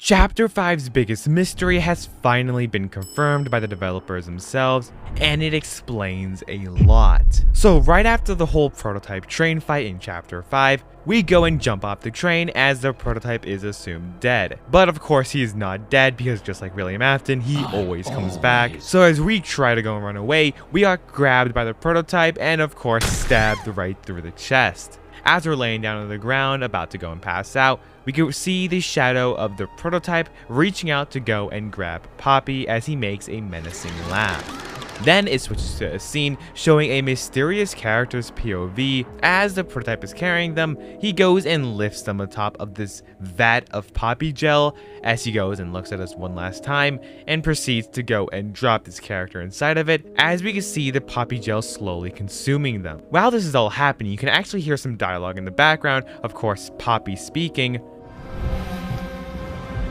Chapter 5's biggest mystery has finally been confirmed by the developers themselves, and it explains a lot. So right after the whole prototype train fight in Chapter 5, we go and jump off the train as the prototype is assumed dead. But of course he is not dead, because just like William Afton, he always comes back. So as we try to go and run away, we are grabbed by the prototype and of course stabbed right through the chest. As we're laying down on the ground about to go and pass out, we can see the shadow of the prototype reaching out to go and grab Poppy as he makes a menacing laugh. Then it switches to a scene showing a mysterious character's POV. As the prototype is carrying them, he goes and lifts them on top of this vat of Poppy gel as he goes and looks at us one last time and proceeds to go and drop this character inside of it, as we can see the Poppy gel slowly consuming them. While this is all happening, you can actually hear some dialogue in the background, of course Poppy speaking.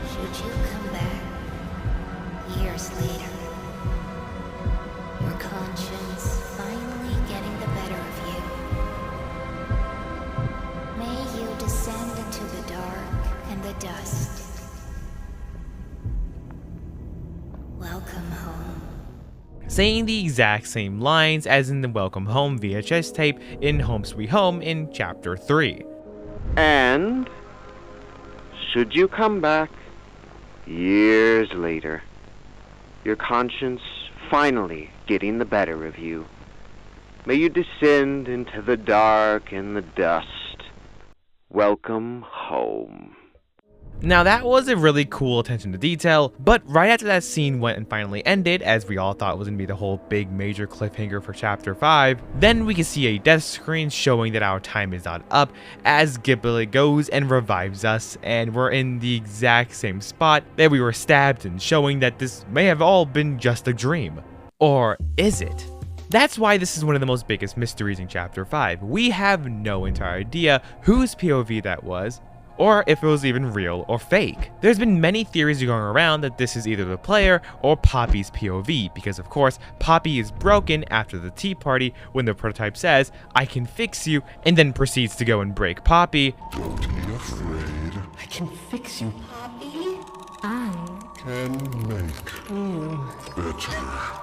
Should you come back years later, your conscience finally getting the better of you, may you descend into the dark and the dust. Welcome home. Saying the exact same lines as in the Welcome Home VHS tape in Home Sweet Home in Chapter 3. And should you come back years later, your conscience finally getting the better of you, may you descend into the dark and the dust. Welcome home. Now that was a really cool attention to detail, but right after that scene went and finally ended, as we all thought was going to be the whole big major cliffhanger for Chapter 5, then we can see a death screen showing that our time is not up, as Ghibli goes and revives us, and we're in the exact same spot that we were stabbed in, showing that this may have all been just a dream. Or is it? That's why this is one of the most biggest mysteries in Chapter 5. We have no entire idea whose POV that was, or if it was even real or fake. There's been many theories going around that this is either the player or Poppy's POV, because of course Poppy is broken after the tea party when the prototype says, "I can fix you," and then proceeds to go and break Poppy. Don't be afraid. I can fix you. Poppy, I Can make better.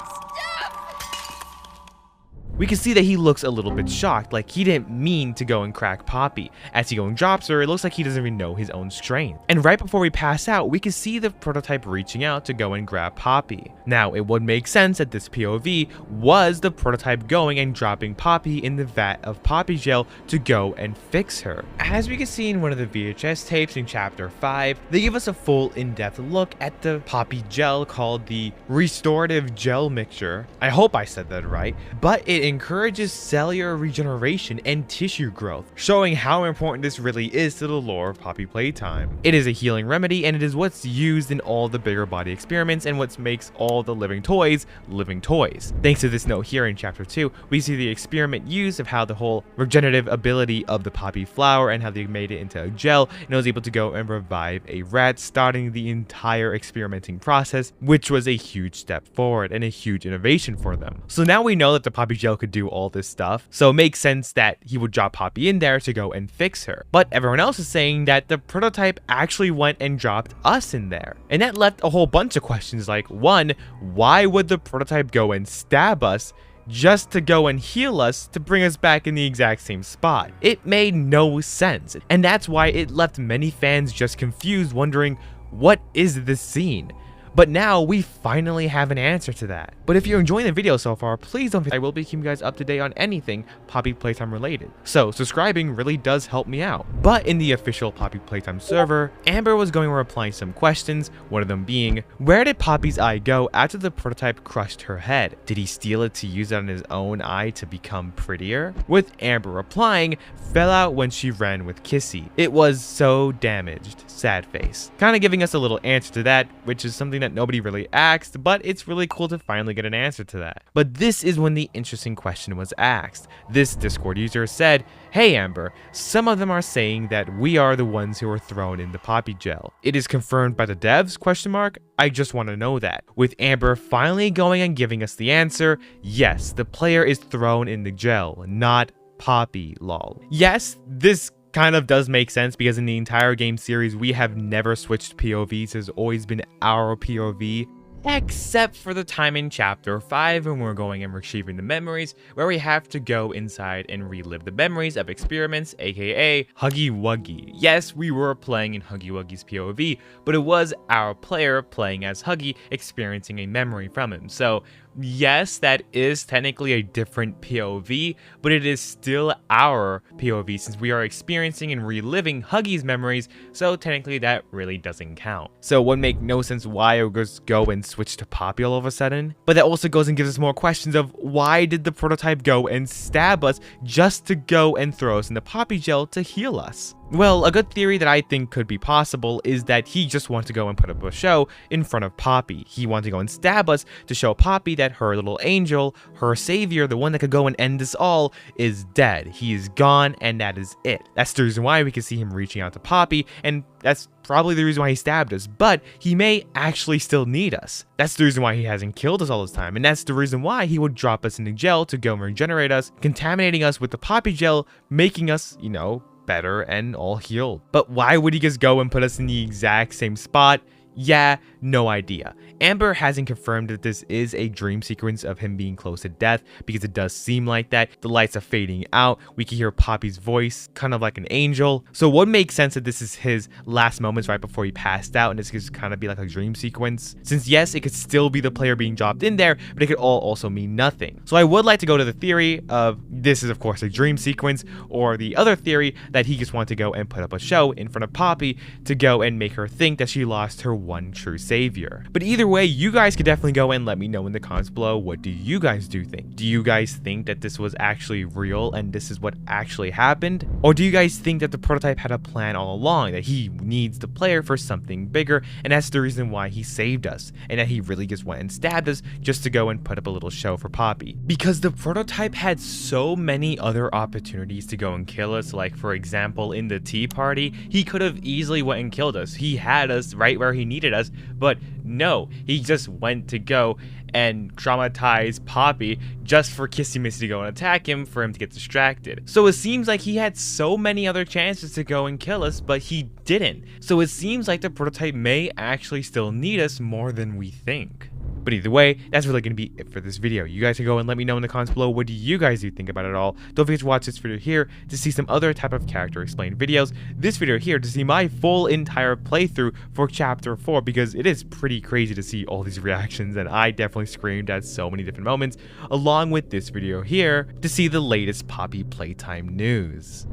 We can see that he looks a little bit shocked, like he didn't mean to go and crack Poppy. As he goes and drops her, it looks like he doesn't even know his own strength. And right before we pass out, we can see the prototype reaching out to go and grab Poppy. Now, it would make sense that this POV was the prototype going and dropping Poppy in the vat of Poppy gel to go and fix her. As we can see in one of the VHS tapes in Chapter 5, they give us a full in-depth look at the Poppy gel called the Restorative Gel Mixture. I hope I said that right, but it encourages cellular regeneration and tissue growth, showing how important this really is to the lore of Poppy Playtime. It is a healing remedy, and it is what's used in all the bigger body experiments and what makes all the living toys. Thanks to this note here in Chapter 2, we see the experiment use of how the whole regenerative ability of the Poppy flower and how they made it into a gel, and it was able to go and revive a rat, starting the entire experimenting process, which was a huge step forward and a huge innovation for them. So now we know that the Poppy gel could do all this stuff, so it makes sense that he would drop Poppy in there to go and fix her. But everyone else is saying that the prototype actually went and dropped us in there, and that left a whole bunch of questions, like, one, why would the prototype go and stab us just to go and heal us to bring us back in the exact same spot? It made no sense, and that's why it left many fans just confused, wondering, what is this scene? But now we finally have an answer to that. But if you're enjoying the video so far, please don't forget, I will be keeping you guys up to date on anything Poppy Playtime related. So subscribing really does help me out. But in the official Poppy Playtime server, Amber was going and replying some questions, one of them being, where did Poppy's eye go after the prototype crushed her head? Did he steal it to use it on his own eye to become prettier? With Amber replying, fell out when she ran with Kissy. It was so damaged. Sad face. Kind of giving us a little answer to that, which is something that nobody really asked, but it's really cool to finally get an answer to that. But this is when the interesting question was asked. This Discord user said, hey Amber, some of them are saying that we are the ones who were thrown in the Poppy gel. It is confirmed by the devs, ? I just want to know that. With Amber finally going and giving us the answer, yes, the player is thrown in the gel, not Poppy, lol. Yes, this kind of does make sense because in the entire game series, we have never switched POVs. It's always been our POV. Except for the time in chapter 5 when we're going and retrieving the memories, where we have to go inside and relive the memories of experiments, aka Huggy Wuggy. Yes, we were playing in Huggy Wuggy's POV, but it was our player playing as Huggy experiencing a memory from him. So yes, that is technically a different POV, but it is still our POV since we are experiencing and reliving Huggy's memories, so technically that really doesn't count. So it would make no sense why it would just go and switch to Poppy all of a sudden. But that also goes and gives us more questions of why did the prototype go and stab us just to go and throw us in the Poppy gel to heal us? Well, a good theory that I think could be possible is that he just wants to go and put up a show in front of Poppy. He wants to go and stab us to show Poppy that her little angel, her savior, the one that could go and end this all, is dead. He is gone, and that is it. That's the reason why we can see him reaching out to Poppy, and that's probably the reason why he stabbed us, but he may actually still need us. That's the reason why he hasn't killed us all this time, and that's the reason why he would drop us into gel to go and regenerate us, contaminating us with the Poppy gel, making us, you know, better and all healed. But why would he just go and put us in the exact same spot? Yeah, no idea. Amber hasn't confirmed that this is a dream sequence of him being close to death because it does seem like that. The lights are fading out. We can hear Poppy's voice, kind of like an angel. So it would make sense that this is his last moments right before he passed out and this could kind of be like a dream sequence. Since yes, it could still be the player being dropped in there, but it could all also mean nothing. So I would like to go to the theory of this is of course a dream sequence, or the other theory that he just wanted to go and put up a show in front of Poppy to go and make her think that she lost her one true savior. But either way, you guys could definitely go and let me know in the comments below, what do you guys think? Do you guys think that this was actually real and this is what actually happened? Or do you guys think that the prototype had a plan all along, that he needs the player for something bigger and that's the reason why he saved us, and that he really just went and stabbed us just to go and put up a little show for Poppy? Because the prototype had so many other opportunities to go and kill us. Like for example, in the tea party, he could have easily went and killed us. He had us right where he needed us, but no, he just went to go and traumatize Poppy just for Kissy Missy to go and attack him for him to get distracted. So it seems like he had so many other chances to go and kill us, but he didn't. So it seems like the prototype may actually still need us more than we think. But either way, that's really going to be it for this video. You guys can go and let me know in the comments below, what do you guys think about it all. Don't forget to watch this video here to see some other type of character explained videos. This video here to see my full entire playthrough for chapter 4, because it is pretty crazy to see all these reactions and I definitely screamed at so many different moments, along with this video here to see the latest Poppy playtime news.